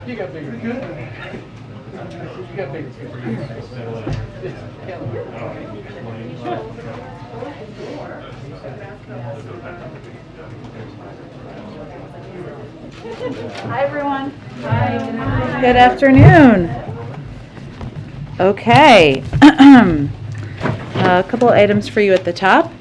You got bigger. You got bigger. Hi, everyone. Hi. Good afternoon. Okay. A couple of items for you at the top.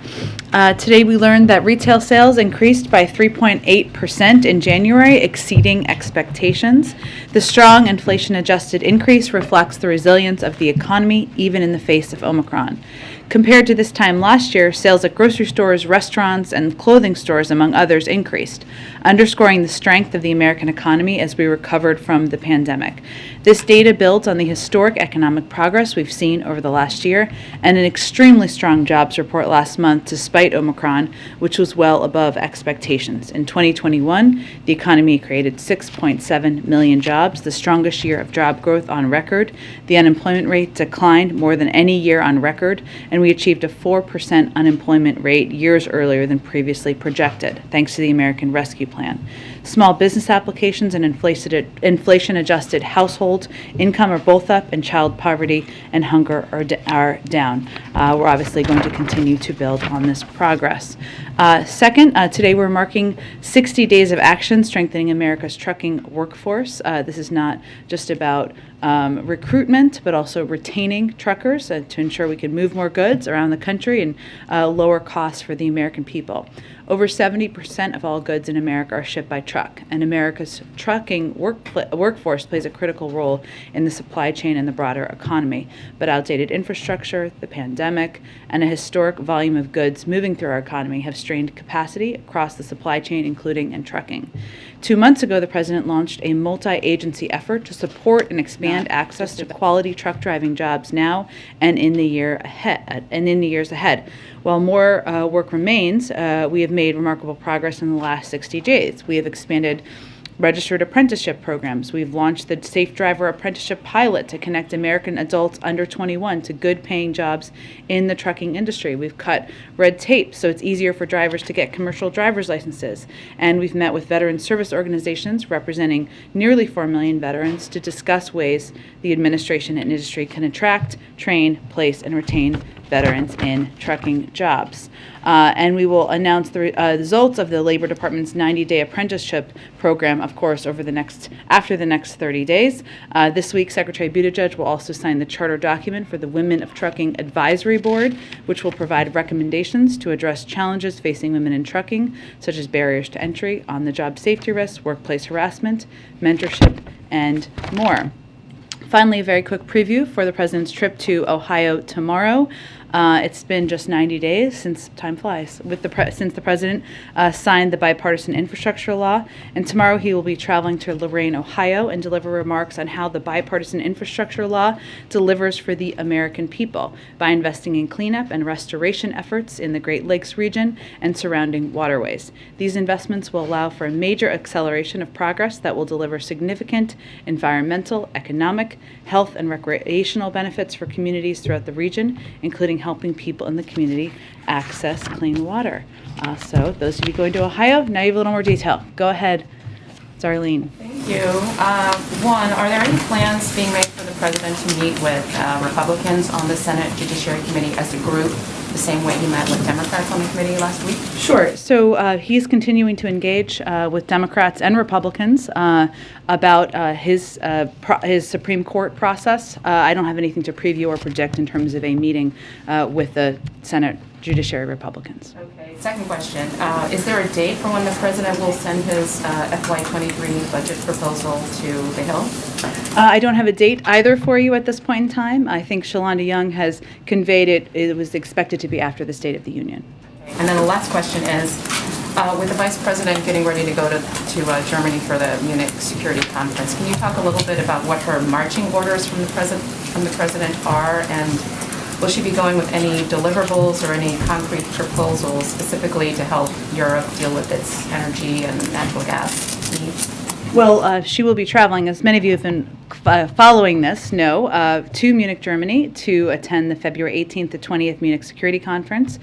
Today we learned that retail sales increased by 3.8% in January, exceeding expectations. The strong inflation-adjusted increase reflects the resilience of the economy, even in the face of Omicron. Compared to this time last year, sales at grocery stores, restaurants, and clothing stores, among others, increased, underscoring the strength of the American economy as we recovered from the pandemic. This data builds on the historic economic progress we've seen over the last year and an extremely strong jobs report last month despite Omicron, which was well above expectations. In 2021, the economy created 6.7 million jobs, the strongest year of job growth on record. The unemployment rate declined more than any year on record, and we achieved a 4% unemployment rate years earlier than previously projected, thanks to the American Rescue Plan. Small business applications and inflation-adjusted household income are both up, and child poverty and hunger are down. We're obviously going to continue to build on this progress. Second, today we're marking 60 days of action strengthening America's trucking workforce. This is not just about recruitment, but also retaining truckers to ensure we can move more goods around the country and lower costs for the American people. Over 70% of all goods in America are shipped by truck, and America's trucking workforce plays a critical role in the supply chain and the broader economy. But outdated infrastructure, the pandemic, and a historic volume of goods moving through our economy have strained capacity across the supply chain, including in trucking. 2 months ago, the President launched a multi-agency effort to support and expand access to quality truck driving jobs now and in the years ahead. While more work remains, we have made remarkable progress in the last 60 days. We have expanded registered apprenticeship programs. We've launched the Safe Driver Apprenticeship Pilot to connect American adults under 21 to good paying jobs in the trucking industry. We've cut red tape so it's easier for drivers to get commercial driver's licenses. And we've met with veteran service organizations representing nearly 4 million veterans to discuss ways the administration and industry can attract, train, place, and retain veterans in trucking jobs. And we will announce the results of the Labor Department's 90-day apprenticeship program, of course, after the next 30 days. This week, Secretary Buttigieg will also sign the charter document for the Women of Trucking Advisory Board, which will provide recommendations to address challenges facing women in trucking, such as barriers to entry, on-the-job safety risks, workplace harassment, mentorship, and more. Finally, a very quick preview for the President's trip to Ohio tomorrow. It's been just 90 days since time flies since the President signed the bipartisan infrastructure law, and tomorrow he will be traveling to Lorain, Ohio, and deliver remarks on how the bipartisan infrastructure law delivers for the American people by investing in cleanup and restoration efforts in the Great Lakes region and surrounding waterways. These investments will allow for a major acceleration of progress that will deliver significant environmental, economic, health, and recreational benefits for communities throughout the region, including helping people in the community access clean water. So those of you going to Ohio, now you have a little more detail. Go ahead, Darlene. Thank you. One, are there any plans being made for the President to meet with Republicans on the Senate Judiciary Committee as a group, the same way he met with Democrats on the committee last week? Sure. So he's continuing to engage with Democrats and Republicans about his Supreme Court process. I don't have anything to preview or project in terms of a meeting with the Senate Judiciary Republicans. Okay. Second question. Is there a date for when the President will send his FY23 budget proposal to the Hill? I don't have a date either for you at this point in time. I think Shalonda Young has conveyed it was expected to be after the State of the Union. Okay. And then the last question is, with the Vice President getting ready to go to Germany for the Munich Security Conference, can you talk a little bit about what her marching orders from the President are, and will she be going with any deliverables or any concrete proposals specifically to help Europe deal with its energy and natural gas needs? Well, she will be traveling, as many of you have been following this, to Munich, Germany, to attend the February 18th to 20th Munich Security Conference.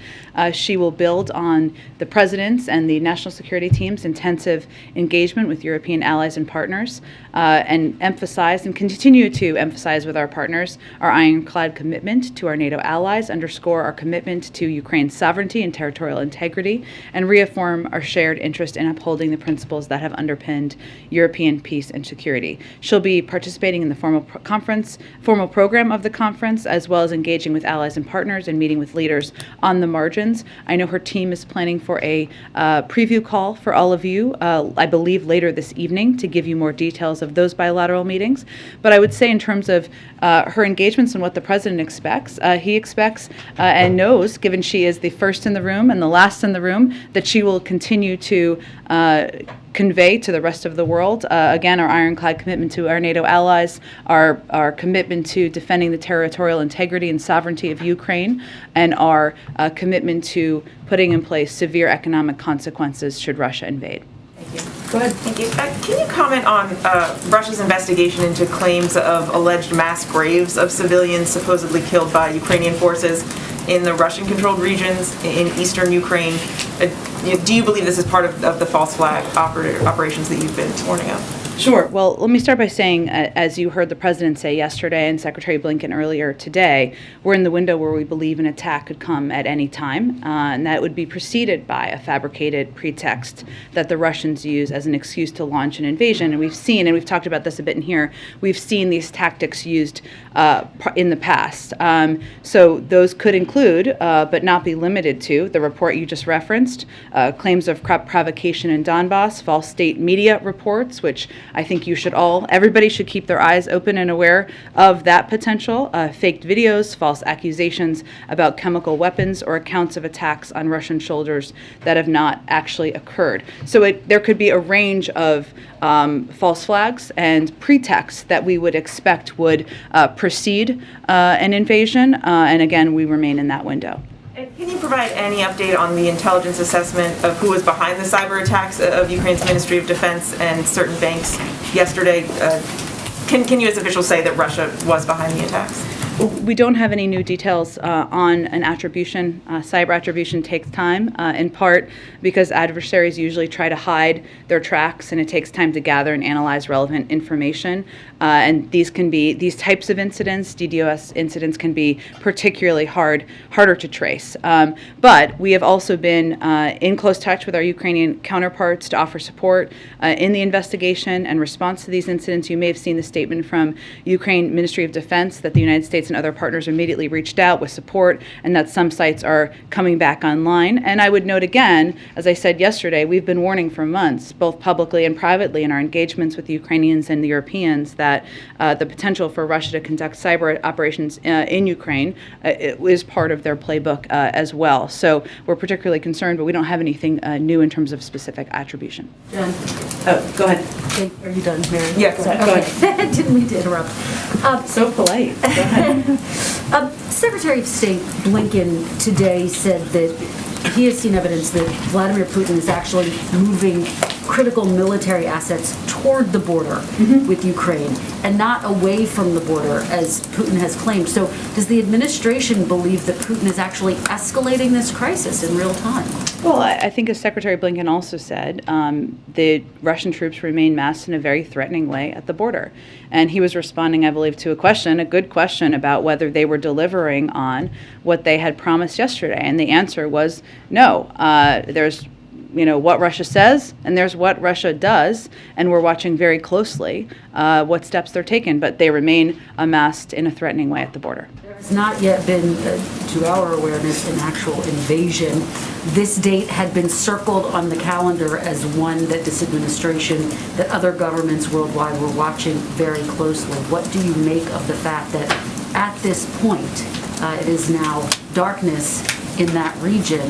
She will build on the President's and the national security team's intensive engagement with European allies and partners, and emphasize and continue to emphasize with our partners our ironclad commitment to our NATO allies, underscore our commitment to Ukraine's sovereignty and territorial integrity, and reaffirm our shared interest in upholding the principles that have underpinned European peace and security. She'll be participating in the formal program of the conference, as well as engaging with allies and partners and meeting with leaders on the margins. I know her team is planning for a preview call for all of you, I believe later this evening, to give you more details of those bilateral meetings. But I would say in terms of her engagements and what the President expects, he expects and knows, given she is the first in the room and the last in the room, that she will continue to convey to the rest of the world, again, our ironclad commitment to our NATO allies, our commitment to defending the territorial integrity and sovereignty of Ukraine, and our commitment to putting in place severe economic consequences should Russia invade. Thank you. Go ahead. Thank you. Can you comment on Russia's investigation into claims of alleged mass graves of civilians supposedly killed by Ukrainian forces in the Russian-controlled regions in eastern Ukraine? Do you believe this is part of the false flag operations that you've been warning of? Sure. Well, let me start by saying, as you heard the President say yesterday and Secretary Blinken earlier today, we're in the window where we believe an attack could come at any time, and that would be preceded by a fabricated pretext that the Russians use as an excuse to launch an invasion. And we've seen, and we've talked about this a bit in here, we've seen these tactics used in the past. So those could include, but not be limited to, the report you just referenced, claims of provocation in Donbass, false state media reports, which I think everybody should keep their eyes open and aware of that potential, faked videos, false accusations about chemical weapons, or accounts of attacks on Russian shoulders that have not actually occurred. So there could be a range of false flags and pretexts that we would expect would precede an invasion, and again, we remain in that window. Can you provide any update on the intelligence assessment of who was behind the cyber attacks of Ukraine's Ministry of Defense and certain banks yesterday? Can you as officials say that Russia was behind the attacks? We don't have any new details on an attribution. Cyber attribution takes time, in part because adversaries usually try to hide their tracks, and it takes time to gather and analyze relevant information. And these types of incidents, DDoS incidents, can be particularly harder to trace. But we have also been in close touch with our Ukrainian counterparts to offer support in the investigation and response to these incidents. You may have seen the statement from Ukraine Ministry of Defense that the United States and other partners immediately reached out with support, and that some sites are coming back online. And I would note again, as I said yesterday, we've been warning for months, both publicly and privately in our engagements with the Ukrainians and the Europeans, that the potential for Russia to conduct cyber operations in Ukraine is part of their playbook as well. So we're particularly concerned, but we don't have anything new in terms of specific attribution. Jen? Oh, go ahead. Okay, are you done, Mary? Yeah, go ahead. Didn't mean to interrupt. So polite. Go ahead. Secretary of State Blinken today said that he has seen evidence that Vladimir Putin is actually moving critical military assets toward the border with Ukraine and not away from the border, as Putin has claimed. So does the administration believe that Putin is actually escalating this crisis in real time? Well, I think, as Secretary Blinken also said, the Russian troops remain massed in a very threatening way at the border. And he was responding, I believe, to a good question about whether they were delivering on what they had promised yesterday. And the answer was no. There's what Russia says, and there's what Russia does, and we're watching very closely what steps they're taking, but they remain amassed in a threatening way at the border. There's not yet been, to our awareness, an actual invasion. This date had been circled on the calendar as one that this administration, that other governments worldwide were watching very closely. What do you make of the fact that at this point, it is now darkness in that region,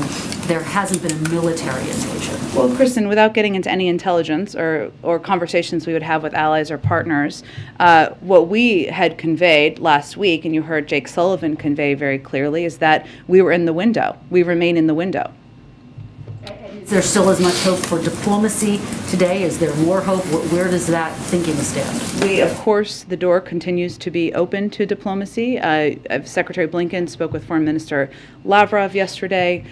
there hasn't been a military invasion? Well, Kristen, without getting into any intelligence or conversations we would have with allies or partners, what we had conveyed last week, and you heard Jake Sullivan convey very clearly, is that we were in the window. We remain in the window. Is there still as much hope for diplomacy today? Is there more hope? Where does that thinking stand? We, of course, the door continues to be open to diplomacy. Secretary Blinken spoke with Foreign Minister Lavrov yesterday.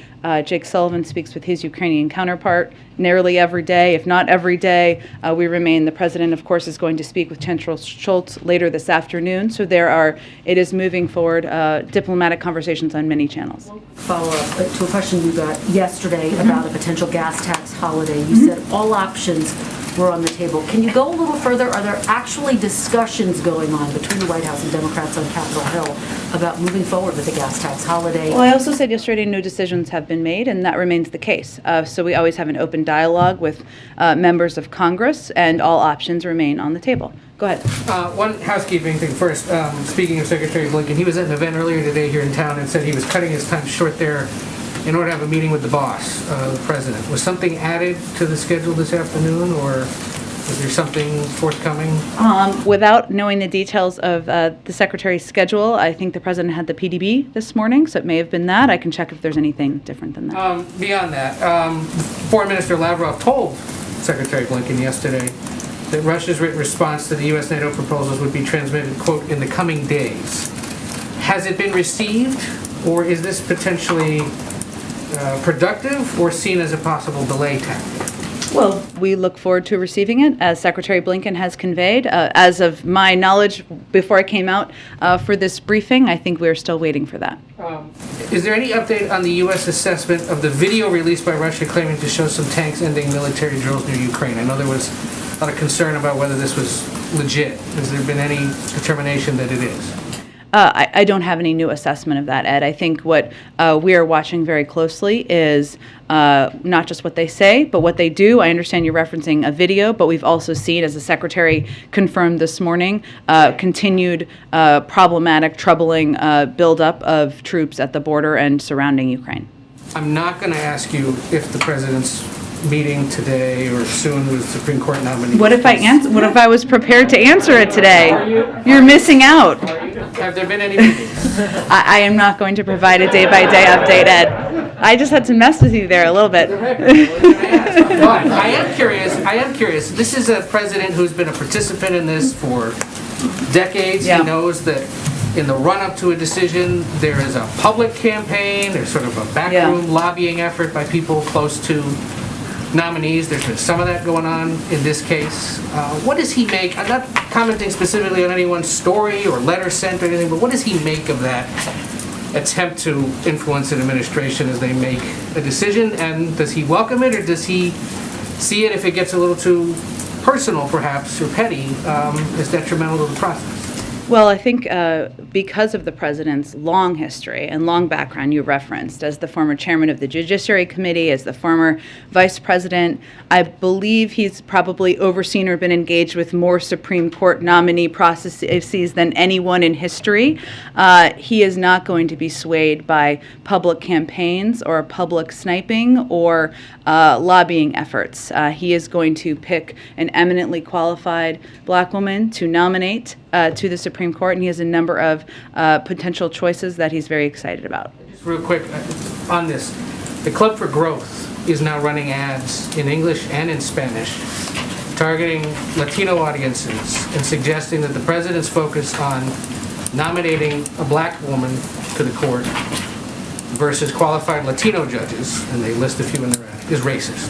Jake Sullivan speaks with his Ukrainian counterpart nearly every day, if not every day. We remain. The president, of course, is going to speak with Chancellor Scholz later this afternoon. So it is moving forward diplomatic conversations on many channels. Follow up to a question you got yesterday about a potential gas tax holiday. You said all options were on the table. Can you go a little further? Are there actually discussions going on between the White House and Democrats on Capitol Hill about moving forward with the gas tax holiday? Well, I also said yesterday no decisions have been made, and that remains the case. So we always have an open dialogue with members of Congress, and all options remain on the table. Go ahead. One housekeeping thing first. Speaking of Secretary Blinken, he was at an event earlier today here in town and said he was cutting his time short there in order to have a meeting with the boss, the president. Was something added to the schedule this afternoon, or is there something forthcoming? Without knowing the details of the secretary's schedule, I think the president had the PDB this morning, so it may have been that. I can check if there's anything different than that. Beyond that, Foreign Minister Lavrov told Secretary Blinken yesterday that Russia's written response to the U.S. NATO proposals would be transmitted, quote, in the coming days. Has it been received, or is this potentially productive or seen as a possible delay tactic? Well, we look forward to receiving it, as Secretary Blinken has conveyed. As of my knowledge, before I came out for this briefing, I think we're still waiting for that. Is there any update on the U.S. assessment of the video released by Russia claiming to show some tanks ending military drills near Ukraine? I know there was a lot of concern about whether this was legit. Has there been any determination that it is? I don't have any new assessment of that, Ed. I think what we are watching very closely is not just what they say, but what they do. I understand you're referencing a video, but we've also seen, as the Secretary confirmed this morning, continued problematic, troubling buildup of troops at the border and surrounding Ukraine. I'm not going to ask you if the president's meeting today or soon with Supreme Court nominees. What if I was prepared to answer it today? You're missing out. Have there been any meetings? I am not going to provide a day-by-day update, Ed. I just had to mess with you there a little bit. But I am curious. This is a president who's been a participant in this for decades. Yeah. He knows that in the run-up to a decision, there is a public campaign, there's sort of a backroom lobbying effort by people close to nominees. There's been some of that going on in this case. What does he make? I'm not commenting specifically on anyone's story or letter sent or anything, but what does he make of that attempt to influence an administration as they make a decision? And does he welcome it, or does he see it, if it gets a little too personal perhaps or petty, as detrimental to the process? Well, I think because of the president's long history and long background you referenced, as the former chairman of the Judiciary Committee, as the former vice president, I believe he's probably overseen or been engaged with more Supreme Court nominee processes than anyone in history. He is not going to be swayed by public campaigns or public sniping or lobbying efforts. He is going to pick an eminently qualified black woman to nominate to the Supreme Court, and he has a number of potential choices that he's very excited about. Just real quick on this, the Club for Growth is now running ads in English and in Spanish targeting Latino audiences and suggesting that the president's focus on nominating a black woman to the court versus qualified Latino judges, and they list a few in their ad, is racist.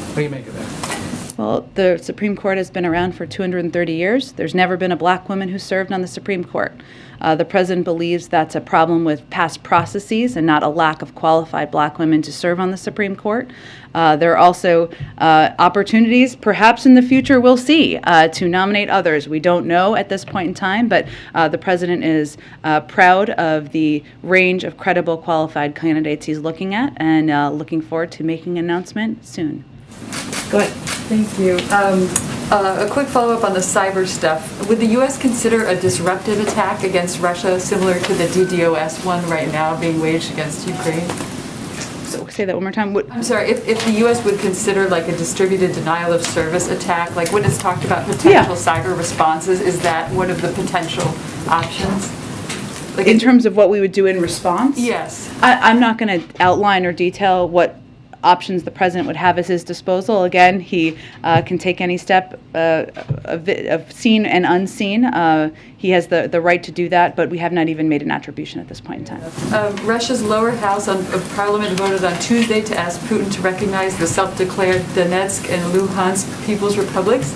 What do you make of that? Well, the Supreme Court has been around for 230 years. There's never been a black woman who served on the Supreme Court. The president believes that's a problem with past processes and not a lack of qualified black women to serve on the Supreme Court. There are also opportunities, perhaps in the future we'll see, to nominate others. We don't know at this point in time, but the president is proud of the range of credible, qualified candidates he's looking at, and looking forward to making an announcement soon. Go ahead. Thank you. A quick follow-up on the cyber stuff. Would the U.S. consider a disruptive attack against Russia similar to the DDoS one right now being waged against Ukraine? So say that one more time. I'm sorry, if the U.S. would consider like a distributed denial of service attack, like when it's talked about potential cyber responses, is that one of the potential options? Like in terms of what we would do in response? Yes. I'm not going to outline or detail what options the president would have at his disposal. Again, he can take any step of seen and unseen. He has the right to do that, but we have not even made an attribution at this point in time. Russia's lower house of parliament voted on Tuesday to ask Putin to recognize the self-declared Donetsk and Luhansk People's Republics.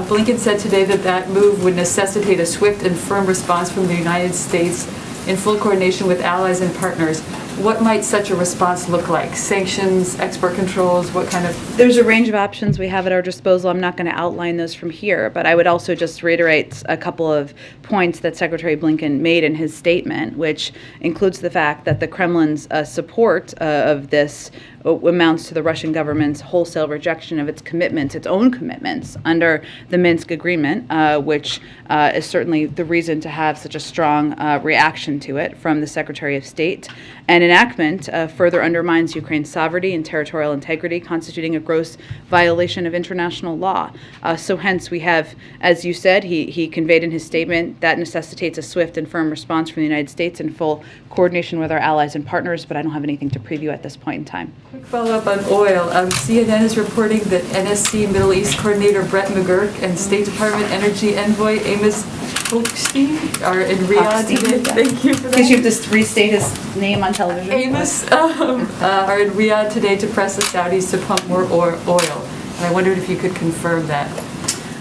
Blinken said today that that move would necessitate a swift and firm response from the United States in full coordination with allies and partners. What might such a response look like? Sanctions, export controls, what kind of? There's a range of options we have at our disposal. I'm not going to outline those from here, but I would also just reiterate a couple of points that Secretary Blinken made in his statement, which includes the fact that the Kremlin's support of this amounts to the Russian government's wholesale rejection of its commitments, its own commitments under the Minsk agreement, which is certainly the reason to have such a strong reaction to it from the Secretary of State. And enactment further undermines Ukraine's sovereignty and territorial integrity, constituting a gross violation of international law. So hence we have, as you said, he conveyed in his statement, that necessitates a swift and firm response from the United States in full coordination with our allies and partners, but I don't have anything to preview at this point in time. Quick follow-up on oil. CNN is reporting that NSC Middle East Coordinator Brett McGurk and State Department Energy Envoy Amos Hochstein are in Riyadh today. Thank you for that. Because you have to restate his name on television. Amos are in Riyadh today to press the Saudis to pump more oil. And I wondered if you could confirm that.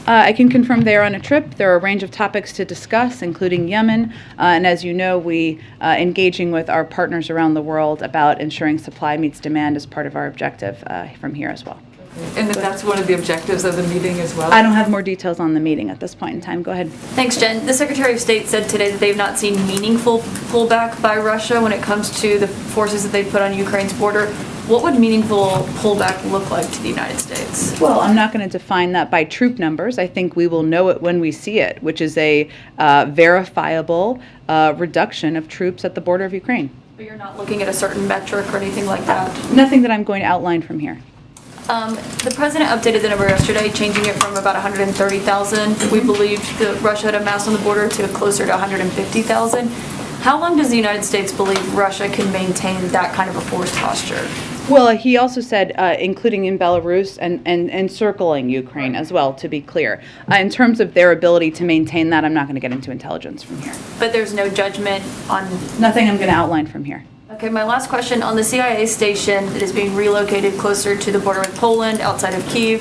I can confirm they are on a trip. There are a range of topics to discuss, including Yemen. And as you know, we engaging with our partners around the world about ensuring supply meets demand as part of our objective from here as well. And if that's one of the objectives of the meeting as well? I don't have more details on the meeting at this point in time. Go ahead. Thanks, Jen. The Secretary of State said today that they've not seen meaningful pullback by Russia when it comes to the forces that they put on Ukraine's border. What would meaningful pullback look like to the United States? Well, I'm not going to define that by troop numbers. I think we will know it when we see it, which is a verifiable reduction of troops at the border of Ukraine. But you're not looking at a certain metric or anything like that? Nothing that I'm going to outline from here. The president updated the number yesterday, changing it from about 130,000, we believed that Russia had amassed on the border, to closer to 150,000. How long does the United States believe Russia can maintain that kind of a force posture? Well, he also said, including in Belarus and encircling Ukraine as well, to be clear. In terms of their ability to maintain that, I'm not going to get into intelligence from here. But there's no judgment on... Nothing I'm going to outline from here. Okay, my last question, on the CIA station that is being relocated closer to the border with Poland, outside of Kyiv,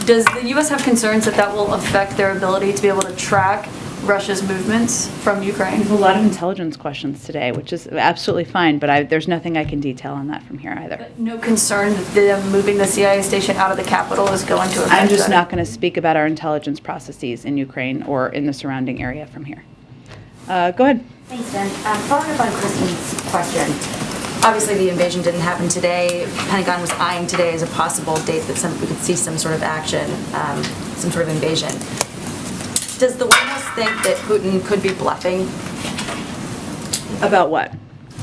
does the U.S. have concerns that that will affect their ability to be able to track Russia's movements from Ukraine? There's a lot of intelligence questions today, which is absolutely fine, but there's nothing I can detail on that from here either. But no concern that them moving the CIA station out of the capital is going to affect I'm just that? not going to speak about our intelligence processes in Ukraine or in the surrounding area from here. Go ahead. Thanks, Jen. Following up on Kristen's question, obviously the invasion didn't happen today. Pentagon was eyeing today as a possible date that we could see some sort of action, some sort of invasion. Does the White House think that Putin could be bluffing About what?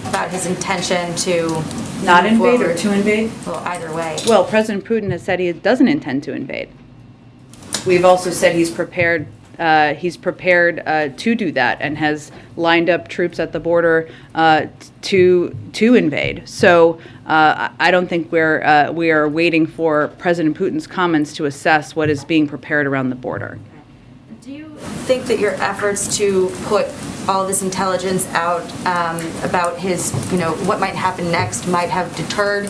about his intention to Not move invade or forward? to invade? Well, either way. Well, President Putin has said he doesn't intend to invade. We've also said he's prepared to do that and has lined up troops at the border to invade. So I don't think we are waiting for President Putin's comments to assess what is being prepared around the border. Do you think that your efforts to put all this intelligence out about his, what might happen next might have deterred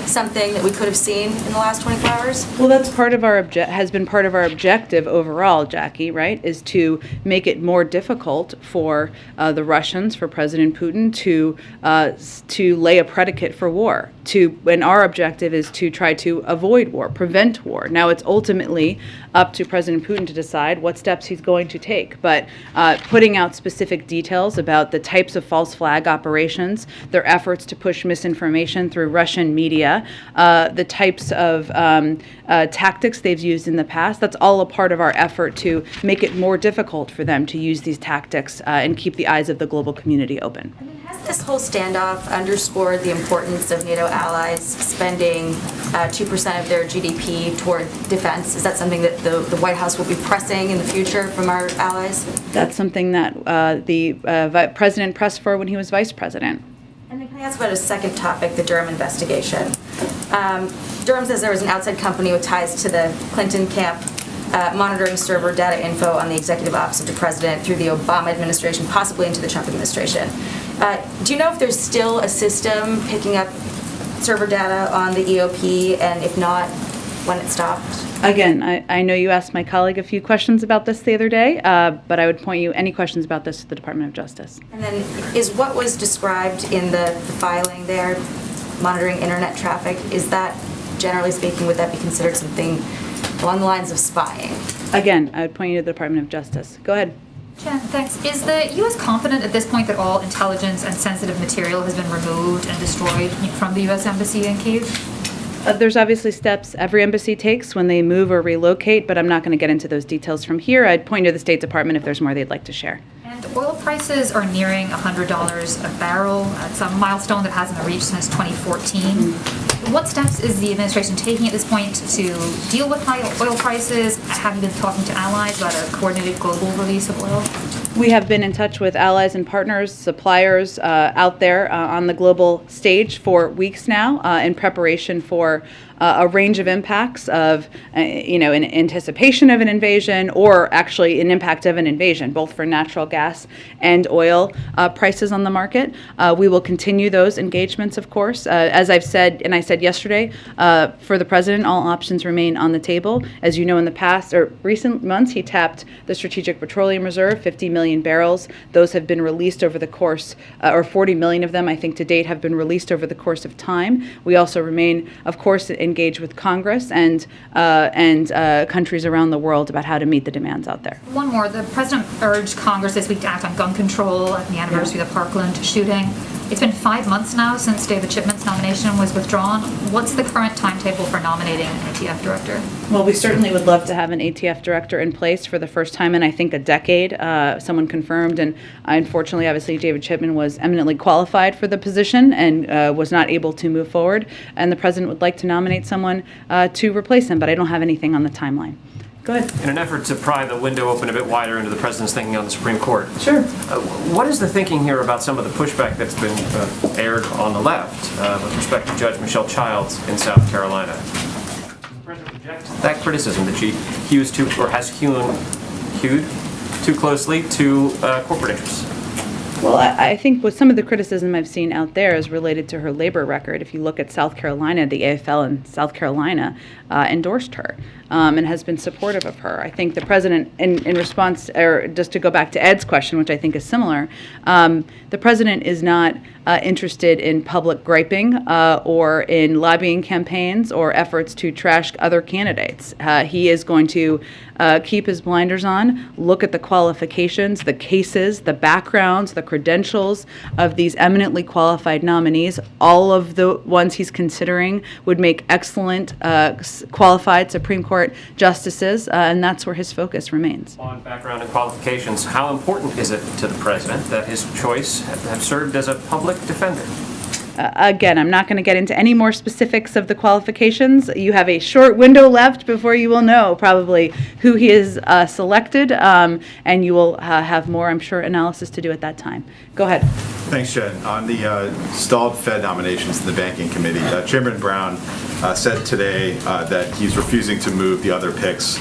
something that we could have seen in the last 24 hours? Well, that's part of has been part of our objective overall, Jackie, right, is to make it more difficult for the Russians, for President Putin to lay a predicate for war. And our objective is to try to avoid war, prevent war. Now, it's ultimately up to President Putin to decide what steps he's going to take. But putting out specific details about the types of false flag operations, their efforts to push misinformation through Russian media, the types of tactics they've used in the past, that's all a part of our effort to make it more difficult for them to use these tactics and keep the eyes of the global community open. Has this whole standoff underscored the importance of NATO allies spending 2% of their GDP toward defense? Is that something that the White House will be pressing in the future from our allies? That's something that the president pressed for when he was vice president. And then can I ask about a second topic, the Durham investigation? Durham says there was an outside company with ties to the Clinton camp monitoring server data info on the executive office of the president through the Obama administration, possibly into the Trump administration. Do you know if there's still a system picking up server data on the EOP, and if not, when it stopped? Again, I know you asked my colleague a few questions about this the other day, but I would point you any questions about this to the Department of Justice. And then is what was described in the filing there, monitoring internet traffic, is that, generally speaking, would that be considered something along the lines of spying? Again, I would point you to the Department of Justice. Go ahead. Jen, thanks. Is the U.S. confident at this point that all intelligence and sensitive material has been removed and destroyed from the U.S. Embassy in Kyiv? There's obviously steps every embassy takes when they move or relocate, but I'm not going to get into those details from here. I'd point you to the State Department if there's more they'd like to share. And oil prices are nearing $100 a barrel. It's a milestone that hasn't been reached since 2014. What steps is the administration taking at this point to deal with high oil prices? Have you been talking to allies about a coordinated global release of oil? We have been in touch with allies and partners, suppliers out there on the global stage for weeks now in preparation for a range of impacts of, in anticipation of an invasion or actually an impact of an invasion, both for natural gas and oil prices on the market. We will continue those engagements, of course. As I've said, and I said yesterday, for the president, all options remain on the table. As you know, in the past or recent months, he tapped the Strategic Petroleum Reserve, 50 million barrels. Those have been released over the course, or 40 million of them, I think, to date have been released over the course of time. We also remain, of course, engaged with Congress and countries around the world about how to meet the demands out there. One more. The president urged Congress this week to act on gun control at the anniversary of the Parkland shooting. It's been 5 months now since David Chipman's nomination was withdrawn. What's the current timetable for nominating an ATF director? Well, we certainly would love to have an ATF director in place for the first time in, I think, a decade. Someone confirmed, and unfortunately, obviously, David Chipman was eminently qualified for the position and was not able to move forward. And the president would like to nominate someone to replace him, but I don't have anything on the timeline. Go ahead. In an effort to pry the window open a bit wider into the president's thinking on the Supreme Court. Sure. What is the thinking here about some of the pushback that's been aired on the left with respect to Judge Michelle Childs in South Carolina? Does the president reject that criticism that she hews too, or has hewed too closely to corporate interests? Well, I think with some of the criticism I've seen out there is related to her labor record. If you look at South Carolina, the AFL in South Carolina endorsed her and has been supportive of her. I think the president, in response, or just to go back to Ed's question, which I think is similar, the president is not interested in public griping or in lobbying campaigns or efforts to trash other candidates. He is going to keep his blinders on, look at the qualifications, the cases, the backgrounds, the credentials of these eminently qualified nominees. All of the ones he's considering would make excellent qualified Supreme Court justices, and that's where his focus remains. On background and qualifications, how important is it to the president that his choice have served as a public defender? Again, I'm not going to get into any more specifics of the qualifications. You have a short window left before you will know probably who he is selected, and you will have more, I'm sure, analysis to do at that time. Go ahead. Thanks, Jen. On the stalled Fed nominations in the Banking Committee, Chairman Brown said today that he's refusing to move the other picks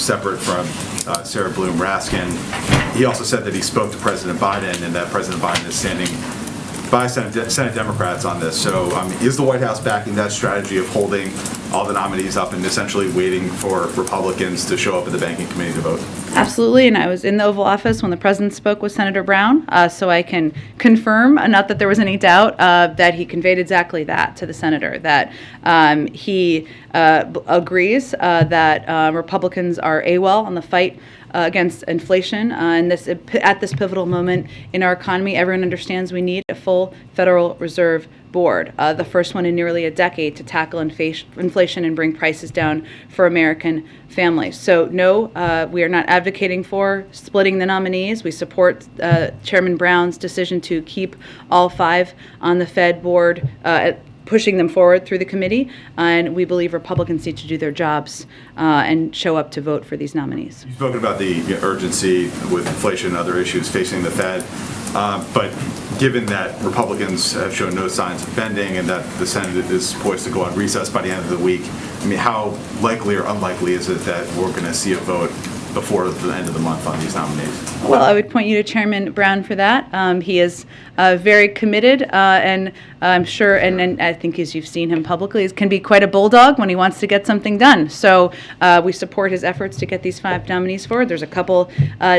separate from Sarah Bloom Raskin. He also said that he spoke to President Biden and that President Biden is standing by Senate Democrats on this. So is the White House backing that strategy of holding all the nominees up and essentially waiting for Republicans to show up at the Banking Committee to vote? Absolutely, and I was in the Oval Office when the president spoke with Senator Brown, so I can confirm, not that there was any doubt, that he conveyed exactly that to the senator, that he agrees that Republicans are AWOL on the fight against inflation, and at this pivotal moment in our economy, everyone understands we need a full Federal Reserve Board, the first one in nearly a decade to tackle inflation and bring prices down for American families. So no, we are not advocating for splitting the nominees. We support Chairman Brown's decision to keep all 5 on the Fed board pushing them forward through the committee, and we believe Republicans need to do their jobs and show up to vote for these nominees. You've spoken about the urgency with inflation and other issues facing the Fed, but given that Republicans have shown no signs of bending and that the Senate is poised to go on recess by the end of the week, I mean, how likely or unlikely is it that we're going to see a vote before the end of the month on these nominees? Well, I would point you to Chairman Brown for that. He is very committed, and I'm sure, and I think as you've seen him publicly, he can be quite a bulldog when he wants to get something done. So we support his efforts to get these 5 nominees forward. There's a couple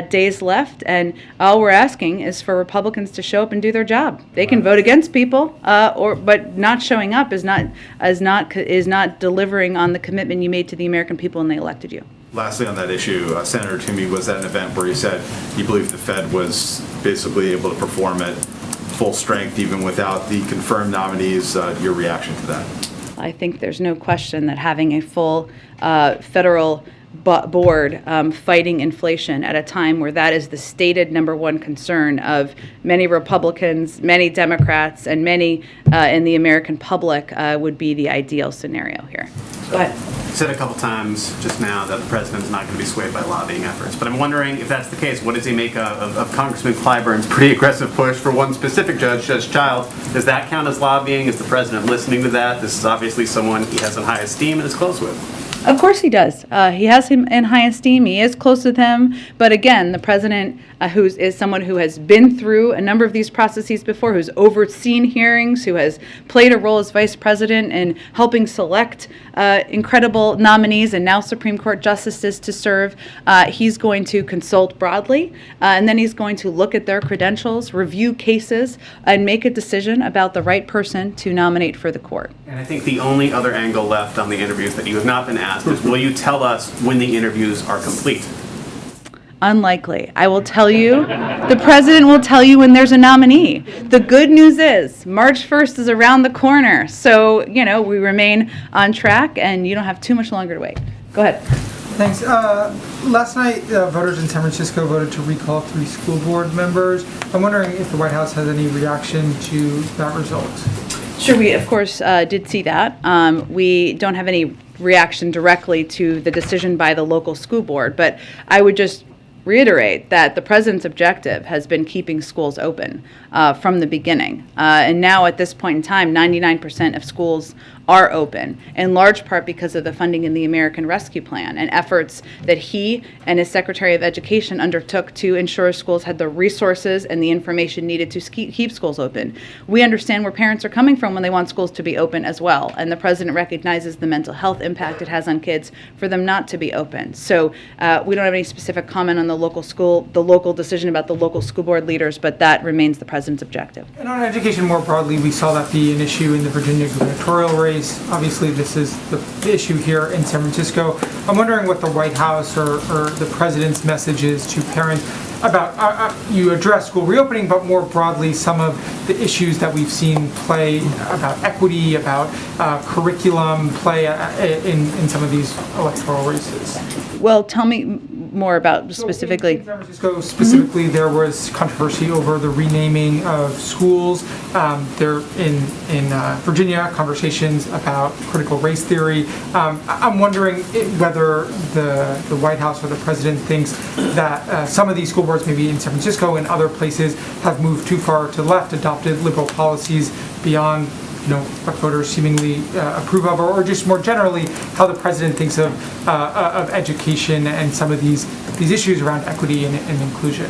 days left, and all we're asking is for Republicans to show up and do their job. They can vote against people, but not showing up is not delivering on the commitment you made to the American people when they elected you. Lastly, on that issue, Senator Toomey was at an event where he said he believed the Fed was basically able to perform at full strength even without the confirmed nominees. Your reaction to that? I think there's no question that having a full federal board fighting inflation at a time where that is the stated #1 concern of many Republicans, many Democrats, and many in the American public would be the ideal scenario here. Go ahead. You said a couple times just now that the president's not going to be swayed by lobbying efforts, but I'm wondering if that's the case, what does he make of Congressman Clyburn's pretty aggressive push for one specific judge, Judge Childs? Does that count as lobbying? Is the president listening to that? This is obviously someone he has in high esteem and is close with. Of course he does. He has him in high esteem. He is close with him. But again, the president, who is someone who has been through a number of these processes before, who's overseen hearings, who has played a role as vice president in helping select incredible nominees and now Supreme Court justices to serve, he's going to consult broadly, and then he's going to look at their credentials, review cases, and make a decision about the right person to nominate for the court. And I think the only other angle left on the interviews that you have not been asked is, will you tell us when the interviews are complete? Unlikely. I will tell you, the president will tell you when there's a nominee. The good news is March 1st is around the corner. So, we remain on track and you don't have too much longer to wait. Go ahead. Thanks. Last night, voters in San Francisco voted to recall 3 school board members. I'm wondering if the White House has any reaction to that result. Sure, we of course did see that. We don't have any reaction directly to the decision by the local school board, but I would just reiterate that the president's objective has been keeping schools open from the beginning. And now at this point in time, 99% of schools are open, in large part because of the funding in the American Rescue Plan and efforts that he and his Secretary of Education undertook to ensure schools had the resources and the information needed to keep schools open. We understand where parents are coming from when they want schools to be open as well, and the president recognizes the mental health impact it has on kids for them not to be open. So we don't have any specific comment on the local decision about the local school board leaders, but that remains the president's objective. And on education more broadly, we saw that be an issue in the Virginia gubernatorial race. Obviously, this is the issue here in San Francisco. I'm wondering what the White House or the president's message is to parents about, you address school reopening, but more broadly, some of the issues that we've seen play about equity, about curriculum play in some of these electoral races. Well, tell me more about specifically. In San Francisco, specifically, there was controversy over the renaming of schools. There in Virginia, conversations about critical race theory. I'm wondering whether the White House or the president thinks that some of these school boards, maybe in San Francisco and other places, have moved too far to the left, adopted liberal policies beyond what voters seemingly approve of, or just more generally, how the president thinks of education and some of these issues around equity and inclusion.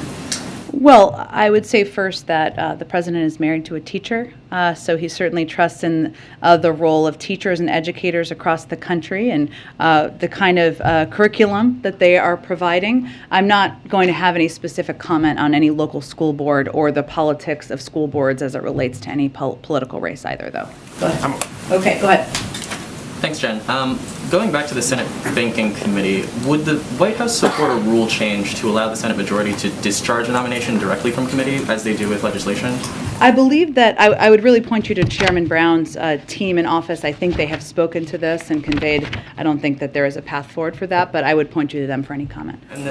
Well, I would say first that the president is married to a teacher, so he certainly trusts in the role of teachers and educators across the country and the kind of curriculum that they are providing. I'm not going to have any specific comment on any local school board or the politics of school boards as it relates to any political race either, though. Go ahead. Okay, go ahead. Thanks, Jen. Going back to the Senate Banking Committee, would the White House support a rule change to allow the Senate majority to discharge a nomination directly from committee, as they do with legislation? I believe that I would really point you to Chairman Brown's team in office. I think they have spoken to this and conveyed, I don't think that there is a path forward for that, but I would point you to them for any comment. And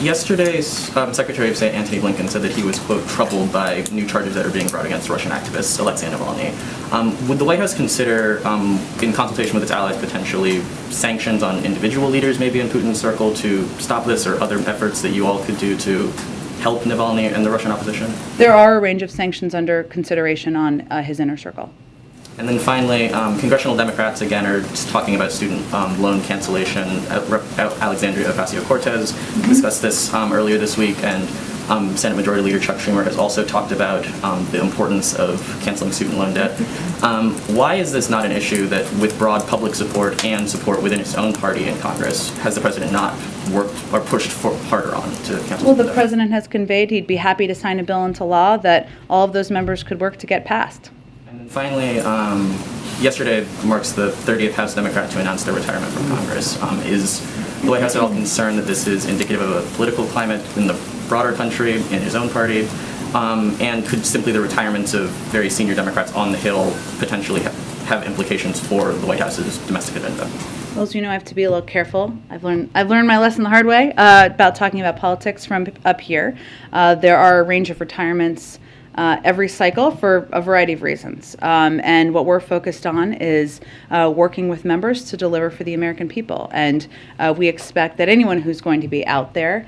yesterday's Secretary of State Antony Blinken said that he was, quote, troubled by new charges that are being brought against Russian activist Alexei Navalny. Would the White House consider, in consultation with its allies, potentially sanctions on individual leaders, maybe in Putin's circle, to stop this, or other efforts that you all could do to help Navalny and the Russian opposition? There are a range of sanctions under consideration on his inner circle. And then finally, congressional Democrats, again, are talking about student loan cancellation. Alexandria Ocasio-Cortez discussed this earlier this week, and Senate Majority Leader Chuck Schumer has also talked about the importance of canceling student loan debt. Why is this not an issue that, with broad public support and support within its own party in Congress, has the president not worked or pushed harder on to cancel? Well, the president has conveyed he'd be happy to sign a bill into law that all of those members could work to get passed. And then finally, yesterday marks the 30th House Democrat to announce their retirement from Congress. Is the White House at all concerned that this is indicative of a political climate in the broader country, in his own party, and could simply the retirements of very senior Democrats on the Hill potentially have implications for the White House's domestic agenda? Well, as you know, I have to be a little careful. I've learned my lesson the hard way about talking about politics from up here. There are a range of retirements every cycle for a variety of reasons. And what we're focused on is working with members to deliver for the American people. And we expect that anyone who's going to be out there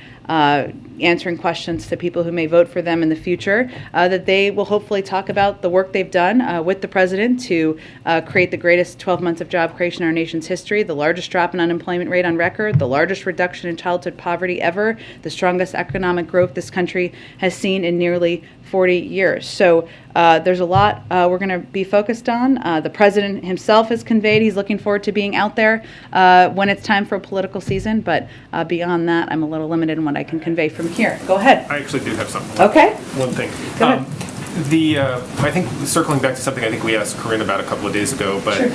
answering questions to people who may vote for them in the future, that they will hopefully talk about the work they've done with the president to create the greatest 12 months of job creation in our nation's history, the largest drop in unemployment rate on record, the largest reduction in childhood poverty ever, the strongest economic growth this country has seen in nearly 40 years. So there's a lot we're going to be focused on. The president himself has conveyed he's looking forward to being out there when it's time for a political season, but beyond that, I'm a little limited in what I can convey from here. Go ahead. I actually do have something. Okay. One thing. Go ahead. I think circling back to something I think we asked Corinne about a couple of days ago, but Sure.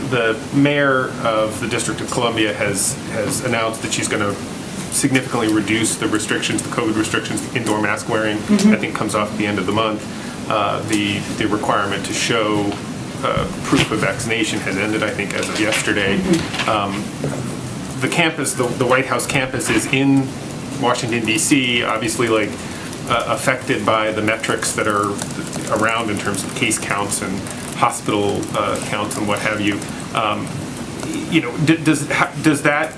the mayor of the District of Columbia has announced that she's going to significantly reduce the restrictions, the COVID restrictions, indoor mask wearing. I think comes off at the end of the month. The requirement to show proof of vaccination has ended, I think, as of yesterday. The campus, the White House campus, is in Washington, D.C., obviously affected by the metrics that are around in terms of case counts and hospital counts and what have you. Does that,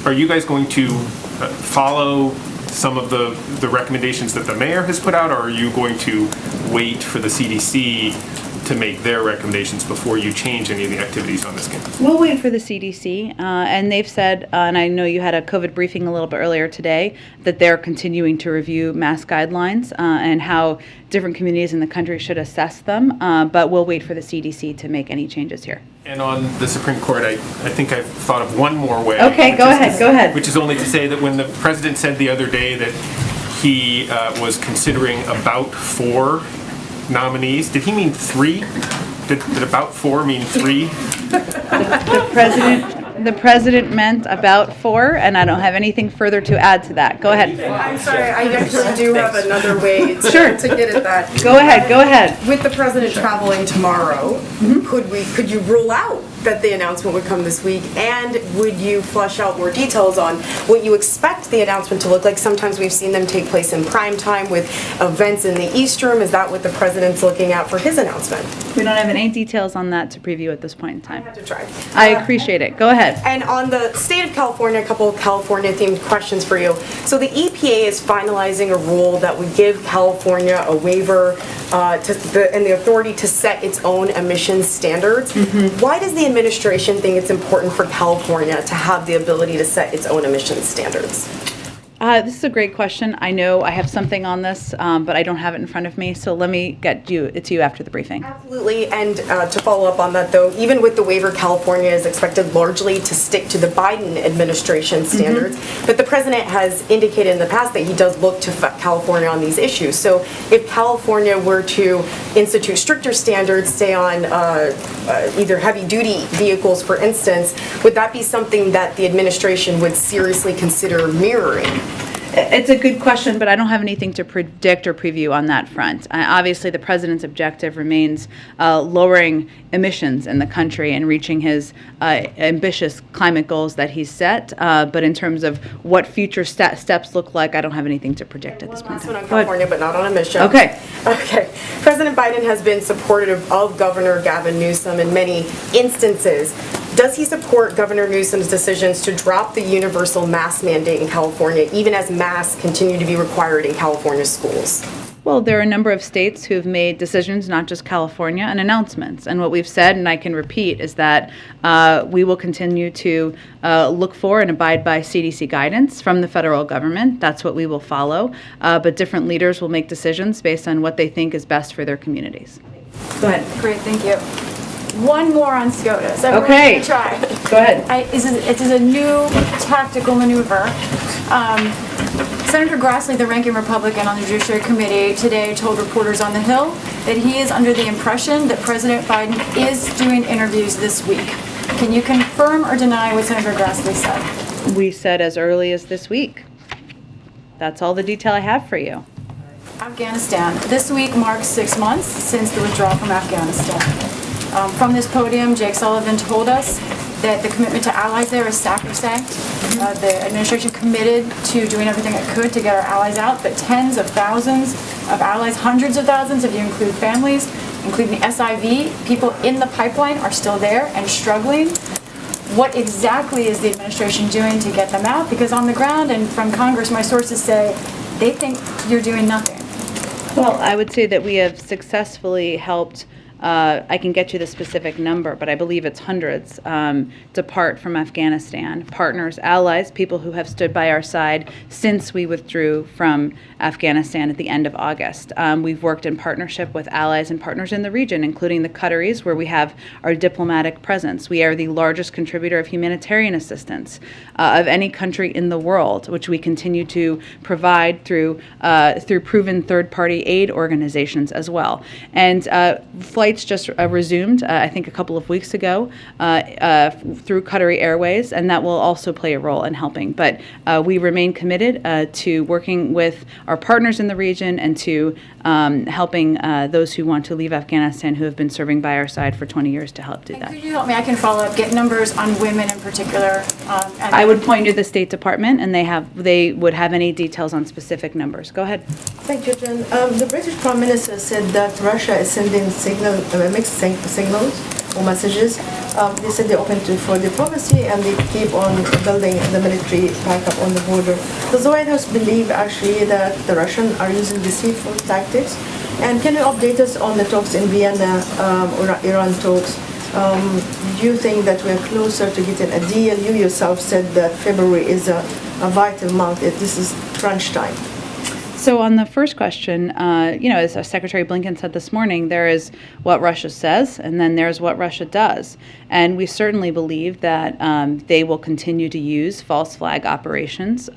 are you guys going to follow some of the recommendations that the mayor has put out, or are you going to wait for the CDC to make their recommendations before you change any of the activities on this campus? We'll wait for the CDC, and they've said, and I know you had a COVID briefing a little bit earlier today, that they're continuing to review mask guidelines and how different communities in the country should assess them, but we'll wait for the CDC to make any changes here. And on the Supreme Court, I think I've thought of one more way. Okay, go ahead. Which is only to say that when the president said the other day that he was considering about 4 nominees, did he mean 3? Did about 4 mean 3? The president meant about 4, and I don't have anything further to add to that. Go ahead. I'm sorry, I actually do have another way to get at that. Go ahead. With the president traveling tomorrow, could you rule out that the announcement would come this week, and would you flesh out more details on what you expect the announcement to look like? Sometimes we've seen them take place in prime time with events in the East Room. Is that what the president's looking at for his announcement? We don't have any details on that to preview at this point in time. I have to try. I appreciate it. Go ahead. And on the state of California, a couple of California-themed questions for you. So the EPA is finalizing a rule that would give California a waiver and the authority to set its own emissions standards. Why does the administration think it's important for California to have the ability to set its own emissions standards? This is a great question. I know I have something on this, but I don't have it in front of me, so let me get to you after the briefing. Absolutely, and to follow up on that though, even with the waiver, California is expected largely to stick to the Biden administration standards, but the president has indicated in the past that he does look to California on these issues. So if California were to institute stricter standards, say on either heavy-duty vehicles, for instance, would that be something that the administration would seriously consider mirroring? It's a good question, but I don't have anything to predict or preview on that front. Obviously, the president's objective remains lowering emissions in the country and reaching his ambitious climate goals that he's set. But in terms of what future steps look like, I don't have anything to predict at this point. Last one on California, but not on emissions. Okay. Okay. President Biden has been supportive of Governor Gavin Newsom in many instances. Does he support Governor Newsom's decisions to drop the universal mask mandate in California, even as masks continue to be required in California schools? Well, there are a number of states who have made decisions, not just California, and announcements. And what we've said, and I can repeat, is that we will continue to look for and abide by CDC guidance from the federal government. That's what we will follow. But different leaders will make decisions based on what they think is best for their communities. Go ahead. Great, thank you. One more on SCOTUS. Okay. Try. Go ahead. It is a new tactical maneuver. Senator Grassley, the ranking Republican on the Judiciary Committee, today told reporters on the Hill that he is under the impression that President Biden is doing interviews this week. Can you confirm or deny what Senator Grassley said? We said as early as this week. That's all the detail I have for you. Afghanistan. This week marks 6 months since the withdrawal from Afghanistan. From this podium, Jake Sullivan told us that the commitment to allies there is sacrosanct. The administration committed to doing everything it could to get our allies out, but tens of thousands of allies, hundreds of thousands, if you include families, including the SIV, people in the pipeline are still there and struggling. What exactly is the administration doing to get them out? Because on the ground and from Congress, my sources say they think you're doing nothing. Well, I would say that we have successfully helped, I can get you the specific number, but I believe it's hundreds, depart from Afghanistan. Partners, allies, people who have stood by our side since we withdrew from Afghanistan at the end of August. We've worked in partnership with allies and partners in the region, including the Qataris, where we have our diplomatic presence. We are the largest contributor of humanitarian assistance of any country in the world, which we continue to provide through proven third-party aid organizations as well. And flights just resumed, I think a couple of weeks ago, through Qatari Airways, and that will also play a role in helping. But we remain committed to working with our partners in the region and to helping those who want to leave Afghanistan who have been serving by our side for 20 years to help do that. Could you help me? I can follow up, get numbers on women in particular. I would point you to the State Department, and they would have any details on specific numbers. Go ahead. Thank you, Jen. The British Prime Minister said that Russia is sending mixed signals or messages. They said they're open for diplomacy and they keep on building the military backup on the border. Does the White House believe actually that the Russians are using deceitful tactics? And can you update us on the talks in Vienna or Iran talks? Do you think that we're closer to getting a deal? You yourself said that February is a vital month. This is crunch time. So on the first question, as Secretary Blinken said this morning, there is what Russia says, and then there's what Russia does. And we certainly believe that they will continue to use false flag operations,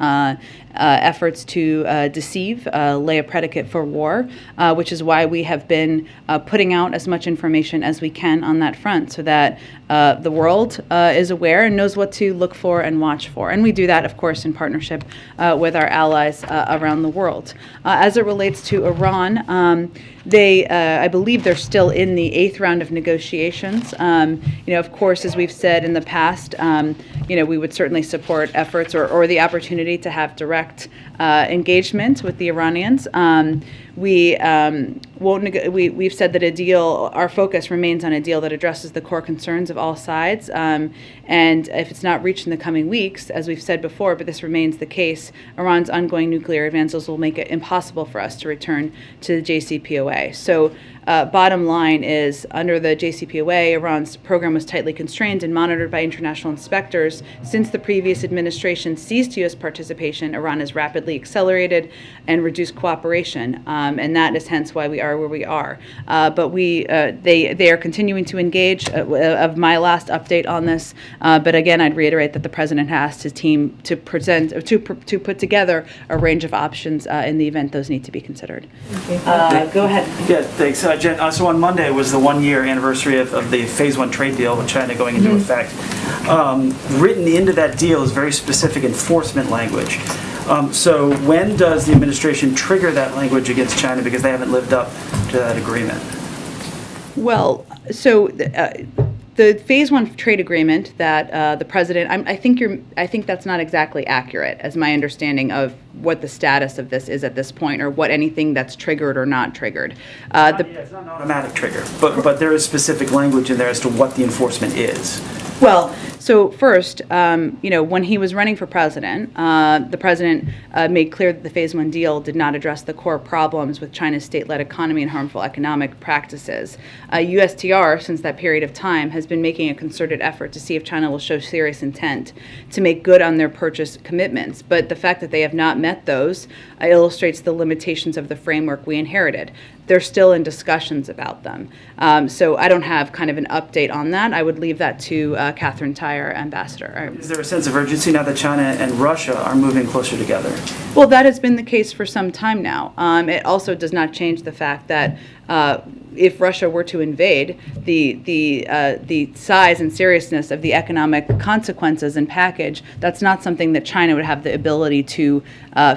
efforts to deceive, lay a predicate for war, which is why we have been putting out as much information as we can on that front so that the world is aware and knows what to look for and watch for. And we do that, of course, in partnership with our allies around the world. As it relates to Iran, I believe they're still in the 8th round of negotiations. Of course, as we've said in the past, we would certainly support efforts or the opportunity to have direct engagement with the Iranians. We've said that a deal, our focus remains on a deal that addresses the core concerns of all sides. And if it's not reached in the coming weeks, as we've said before, but this remains the case, Iran's ongoing nuclear advances will make it impossible for us to return to the JCPOA. So bottom line is, under the JCPOA, Iran's program was tightly constrained and monitored by international inspectors. Since the previous administration ceased U.S. participation, Iran Iran has rapidly accelerated and reduced cooperation, and that is hence why we are where we are. But they are continuing to engage. Of my last update on this, but again, I'd reiterate that the president has asked his team to to put together a range of options in the event those need to be considered. Go ahead. Yeah, thanks. Jen, so on Monday was the 1-year anniversary of the Phase 1 trade deal with China going into effect. Written into that deal is very specific enforcement language. So when does the administration trigger that language against China because they haven't lived up to that agreement? Well, so the Phase 1 trade agreement that the president, I think that's not exactly accurate as my understanding of what the status of this is at this point, or what anything that's triggered or not triggered. It's not an automatic trigger, but there is specific language in there as to what the enforcement is. Well, so first, when he was running for president, the president made clear that the Phase 1 deal did not address the core problems with China's state-led economy and harmful economic practices. USTR, since that period of time, has been making a concerted effort to see if China will show serious intent to make good on their purchase commitments. But the fact that they have not met those illustrates the limitations of the framework we inherited. They're still in discussions about them. So I don't have kind of an update on that. I would leave that to Catherine Tyre, Ambassador. Is there a sense of urgency now that China and Russia are moving closer together? Well, that has been the case for some time now. It also does not change the fact that if Russia were to invade, the size and seriousness of the economic consequences and package, that's not something that China would have the ability to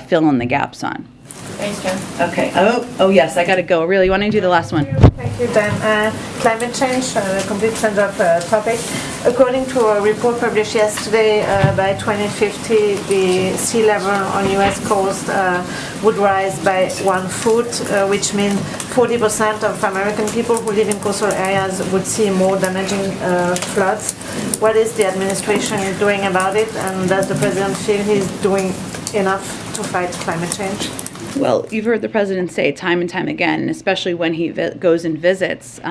fill in the gaps on. Thanks, Jen. Okay. Oh yes, I got to go. Really, why don't you do the last one? Thank you, Dan. Climate change, a complete change of topic. According to a report published yesterday, by 2050, the sea level on U.S. coast would rise by 1 foot, which means 40% of American people who live in coastal areas would see more damaging floods. What is the administration doing about it, and does the president feel he's doing enough to fight climate change? Well, you've heard the president say time and time again, and especially when he goes and visits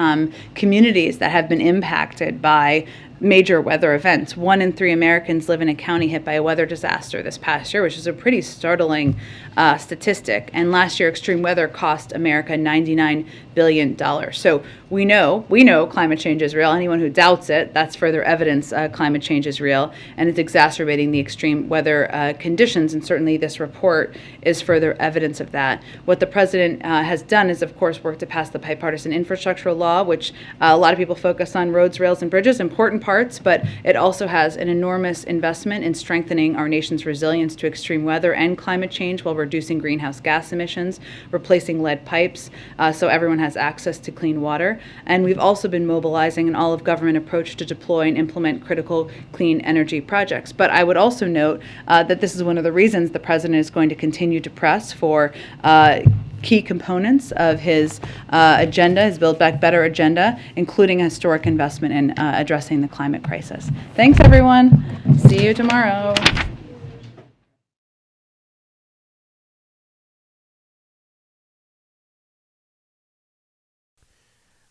communities that have been impacted by major weather events. 1 in 3 Americans live in a county hit by a weather disaster this past year, which is a pretty startling statistic. And last year, extreme weather cost America $99 billion. So we know climate change is real. Anyone who doubts it, that's further evidence climate change is real, and it's exacerbating the extreme weather conditions. And certainly this report is further evidence of that. What the president has done is, of course, work to pass the bipartisan infrastructure law, which a lot of people focus on roads, rails, and bridges, important parts, but it also has an enormous investment in strengthening our nation's resilience to extreme weather and climate change while reducing greenhouse gas emissions, replacing lead pipes, so everyone has access to clean water. And we've also been mobilizing an all-of-government approach to deploy and implement critical clean energy projects. But I would also note that this is one of the reasons the president is going to continue to press for key components of his agenda, his Build Back Better agenda, including a historic investment in addressing the climate crisis. Thanks, everyone. See you tomorrow.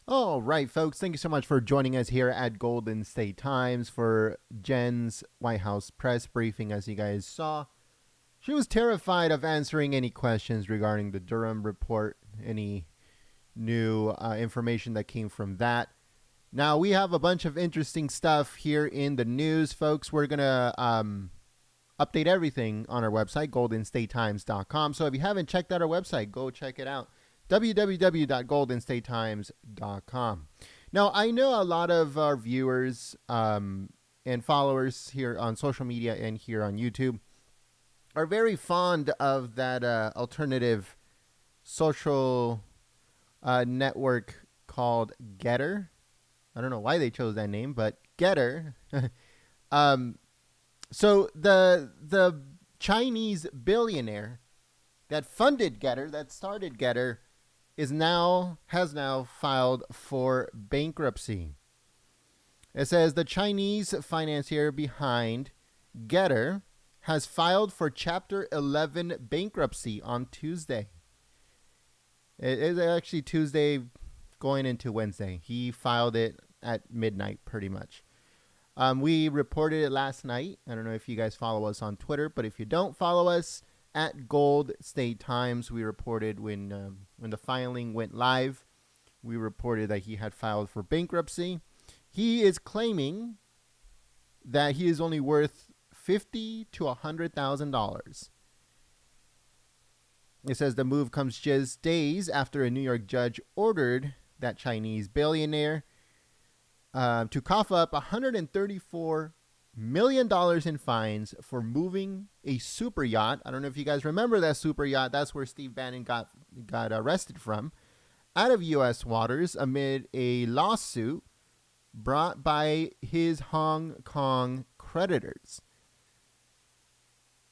All right, folks, thank you so much for joining us here at Golden State Times for Jen's White House press briefing. As you guys saw, she was terrified of answering any questions regarding the Durham report, any new information that came from that. Now, we have a bunch of interesting stuff here in the news, folks. We're going to update everything on our website, goldenstatetimes.com. So if you haven't checked out our website, go check it out. www.goldenstatetimes.com. Now, I know a lot of our viewers and followers here on social media and here on YouTube are very fond of that alternative social network called Getter. I don't know why they chose that name, but Getter. So the Chinese billionaire that funded Getter, that started Getter, has now filed for bankruptcy. It says the Chinese financier behind Getter has filed for Chapter 11 bankruptcy on Tuesday. It is actually Tuesday going into Wednesday. He filed it at midnight pretty much. We reported it last night. I don't know if you guys follow us on Twitter, but if you don't follow us, at Gold State Times, we reported when the filing went live, we reported that he had filed for bankruptcy. He is claiming that he is only worth $50,000 to $100,000. It says the move comes just days after a New York judge ordered that Chinese billionaire to cough up $134 million in fines for moving a super yacht. I don't know if you guys remember that super yacht. That's where Steve Bannon got arrested from, out of U.S. waters amid a lawsuit brought by his Hong Kong creditors.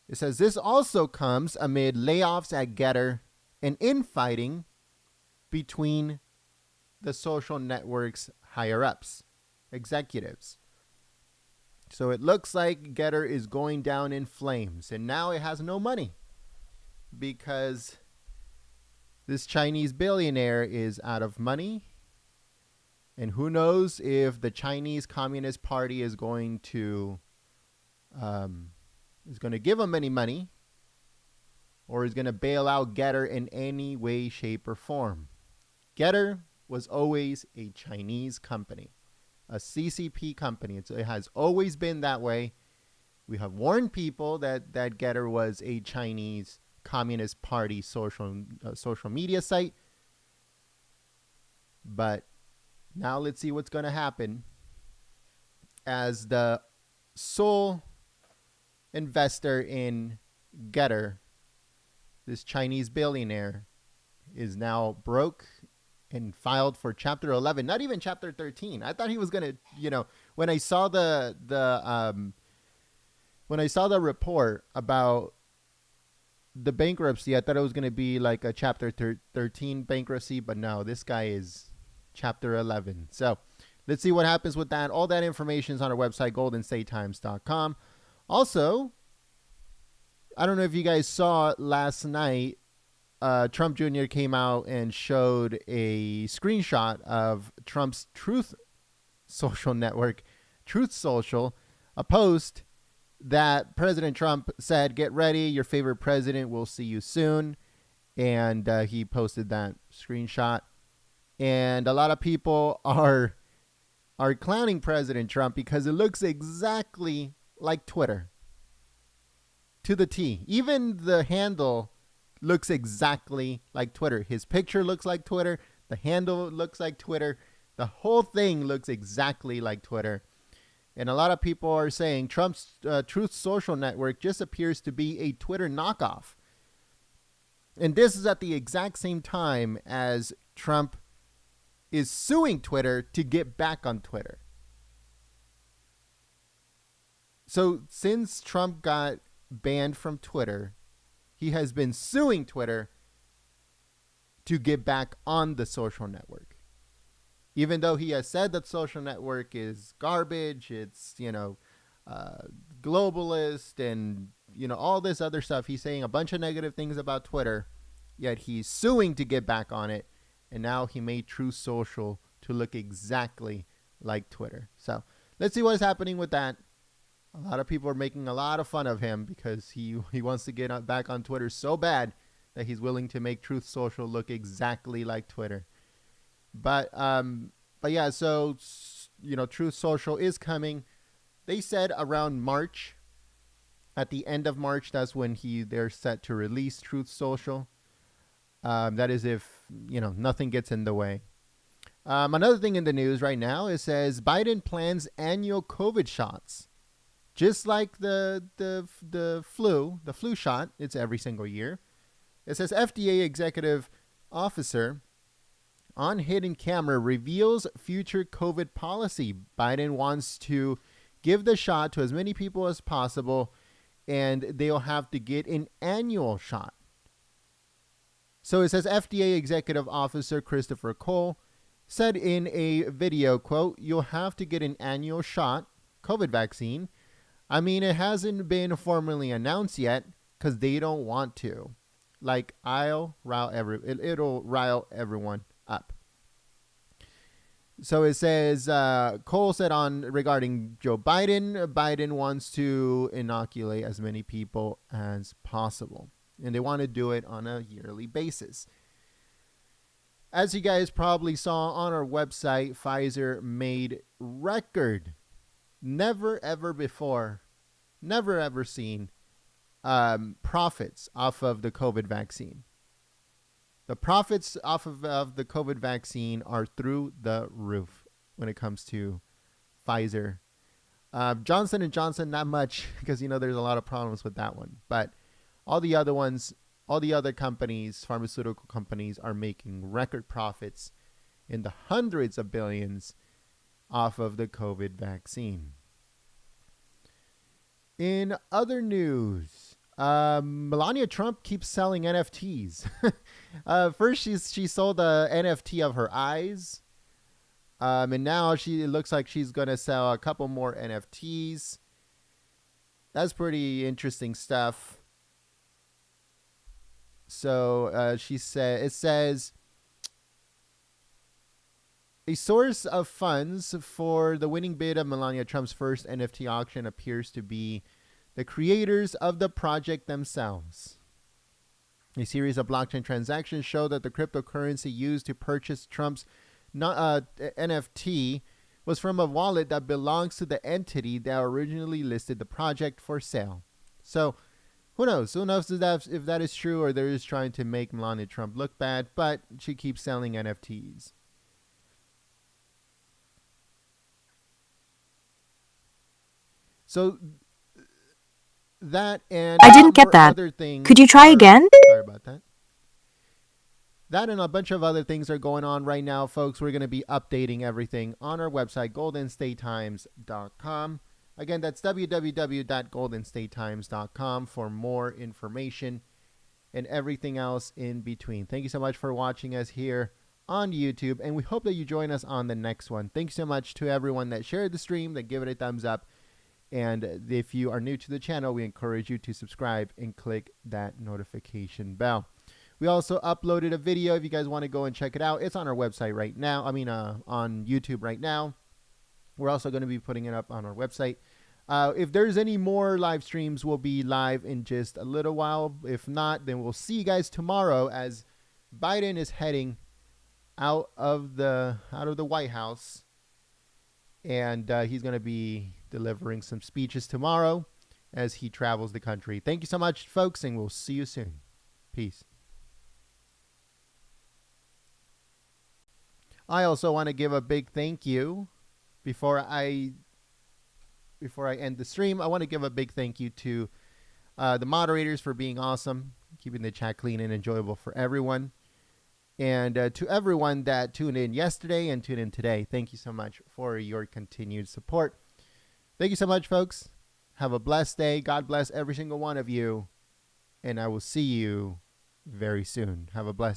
It says this also comes amid layoffs at Getter and infighting between the social network's higher-ups, executives. So it looks like Getter is going down in flames, and now it has no money because this Chinese billionaire is out of money. And who knows if the Chinese Communist Party is going to give him any money, or is going to bail out Getter in any way, shape, or form. Getter was always a Chinese company, a CCP company. It has always been that way. We have warned people that Getter was a Chinese Communist Party social media site. But now let's see what's going to happen as the sole investor in Getter, this Chinese billionaire, is now broke and filed for Chapter 11, not even Chapter 13. I thought he was going to, when I saw the report about the bankruptcy, I thought it was going to be like a Chapter 13 bankruptcy, but no, this guy is Chapter 11. So let's see what happens with that. All that information is on our website, goldenstatetimes.com. Also, I don't know if you guys saw last night, Trump Jr. came out and showed a screenshot of Trump's Truth Social network, Truth Social, a post that President Trump said, "Get ready, your favorite president will see you soon." And he posted that screenshot. And a lot of people are clowning President Trump because it looks exactly like Twitter. To the T. Even the handle looks exactly like Twitter. His picture looks like Twitter. The handle looks like Twitter. The whole thing looks exactly like Twitter. And a lot of people are saying Trump's Truth Social network just appears to be a Twitter knockoff. And this is at the exact same time as Trump is suing Twitter to get back on Twitter. So since Trump got banned from Twitter, he has been suing Twitter to get back on the social network. Even though he has said that social network is garbage, it's, globalist and, all this other stuff. He's saying a bunch of negative things about Twitter, yet he's suing to get back on it. And now he made Truth Social to look exactly like Twitter. So let's see what's happening with that. A lot of people are making a lot of fun of him because he wants to get back on Twitter so bad that he's willing to make Truth Social look exactly like Twitter. But yeah, so, Truth Social is coming. They said around March, at the end of March, that's when they're set to release Truth Social. That is if, nothing gets in the way. Another thing in the news right now, it says Biden plans annual COVID shots. Just like the flu shot, it's every single year. It says FDA executive officer on hidden camera reveals future COVID policy. Biden wants to give the shot to as many people as possible, and they'll have to get an annual shot. So it says FDA executive officer Christopher Cole said in a video, quote, "You'll have to get an annual shot, COVID vaccine. I mean, it hasn't been formally announced yet because they don't want to. Like, it'll rile everyone up." So it says, Cole said regarding Joe Biden, Biden wants to inoculate as many people as possible. and they want to do it on a yearly basis. As you guys probably saw on our website, Pfizer made record, never ever before, never ever seen profits off of the COVID vaccine. The profits off of the COVID vaccine are through the roof when it comes to Pfizer. Johnson & Johnson, not much, because there's a lot of problems with that one. But all the other ones, all the other companies, pharmaceutical companies, are making record profits in the hundreds of billions off of the COVID vaccine. In other news, Melania Trump keeps selling NFTs. First, she sold the NFT of her eyes. And now it looks like she's going to sell a couple more NFTs. That's pretty interesting stuff. So it says, a source of funds for the winning bid of Melania Trump's first NFT auction appears to be the creators of the project themselves. A series of blockchain transactions show that the cryptocurrency used to purchase Trump's NFT was from a wallet that belongs to the entity that originally listed the project for sale. So, who knows? Who knows if that is true, or they're just trying to make Melania Trump look bad, but she keeps selling NFTs. So, that and I didn't get that. Could you try again? Sorry about that. That and a bunch of other things are going on right now, folks. We're going to be updating everything on our website, goldenstatetimes.com. Again, that's www.goldenstatetimes.com for more information and everything else in between. Thank you so much for watching us here on YouTube, and we hope that you join us on the next one. Thank you so much to everyone that shared the stream, that give it a thumbs up. And if you are new to the channel, we encourage you to subscribe and click that notification bell. We also uploaded a video if you guys want to go and check it out. It's on our website right now. On YouTube right now. We're also going to be putting it up on our website. If there's any more live streams, we'll be live in just a little while. If not, then we'll see you guys tomorrow as Biden is heading out of the White House, and he's going to be delivering some speeches tomorrow as he travels the country. Thank you so much, folks, and we'll see you soon. Peace. I also want to give a big thank you before I end the stream. I want to give a big thank you to the moderators for being awesome, keeping the chat clean and enjoyable for everyone, and to everyone that tuned in yesterday and tuned in today. Thank you so much for your continued support. Thank you so much, folks. Have a blessed day. God bless every single one of you, and I will see you very soon. Have a blessed